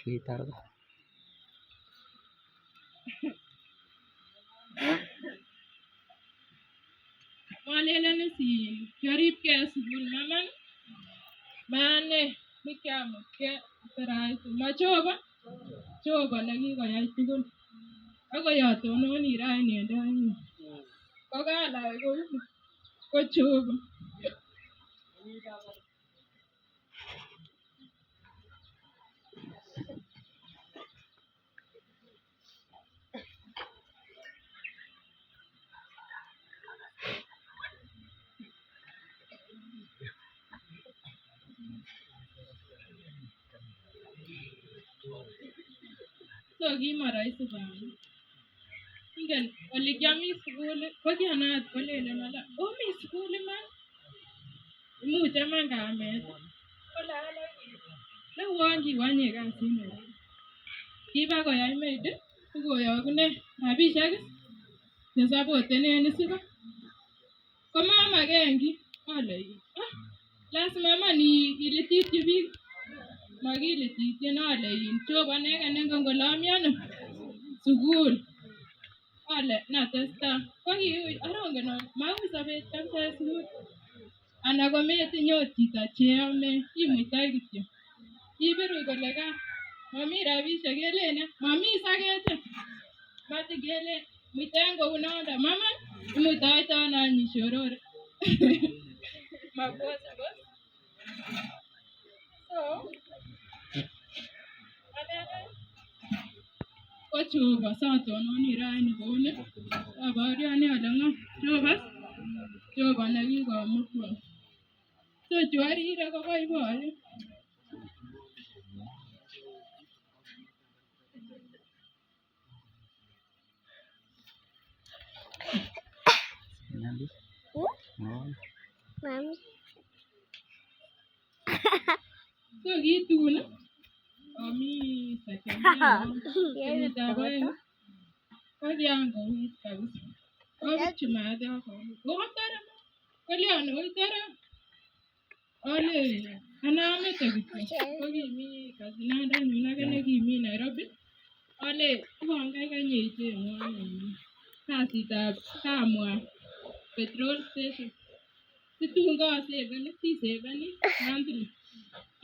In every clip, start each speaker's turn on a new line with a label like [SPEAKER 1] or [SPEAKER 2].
[SPEAKER 1] kitar
[SPEAKER 2] Malelen si kiaripkei sukul maman mane mikiamutke karaitu Jehova nekikoyai tugul akoi atononi raini en tainyi kokalach kouni ko Jehova. So kimaraisi bani ingen ole kiami sukul ko kianat kolelen ala omi sukul iman imuch iman kamet neuon kiwanye kasit Nairobi kibakoyai maid sikoyogu ne rabisiek chesapotenen isigo komamaken kiy ale lazima iman ilitityi biik makilitityin ale Jehova inegen nengen kole ami ano sukul ale natestai ko kiui arongen ale maui sobet kabisa en sukul ana kometinye ot chito cheome imuitoi kityo ibiru kole kaa momi rabisiek kelenen momi saket matin kelen muiten kounondon mama imuitoito ano any ishorore makosa so alenen ko Jehova satononi raini kouni abaoriani ale ng'o Jehova nekikomutwon so chu arire ko boiboiyo. So kitun ami kenyitab oeng ko kiangouit kabisa abutyi maat otore kolyan otore ale anamete kityo ko kimi kasinandanyun age nekimi Nairobi ale uon kaikai icheng'wan kasitab kamwa petrol station situn kasaveni sisaveni monthly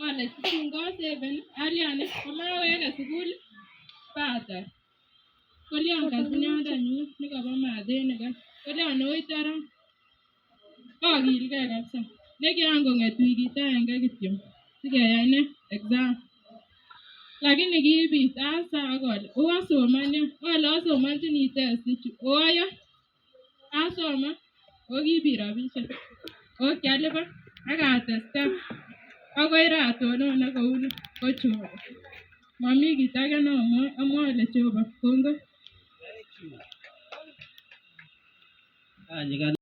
[SPEAKER 2] ale situn kasaveni alian komaweke sukul batar kolyan kasinandanyun nekabo maat en gaa kolyan oitore akilgee kabisa nekian kong'et wikit agenge kityo sikeyai ne exam lakini kibit ale asomani ale asomonjini test ichu oya asoman ako kibit rabisiek ako kialipan akatestai akoi ra atonone kouni ko Jehova momi kit age neamwoe ale Jehova kongoi.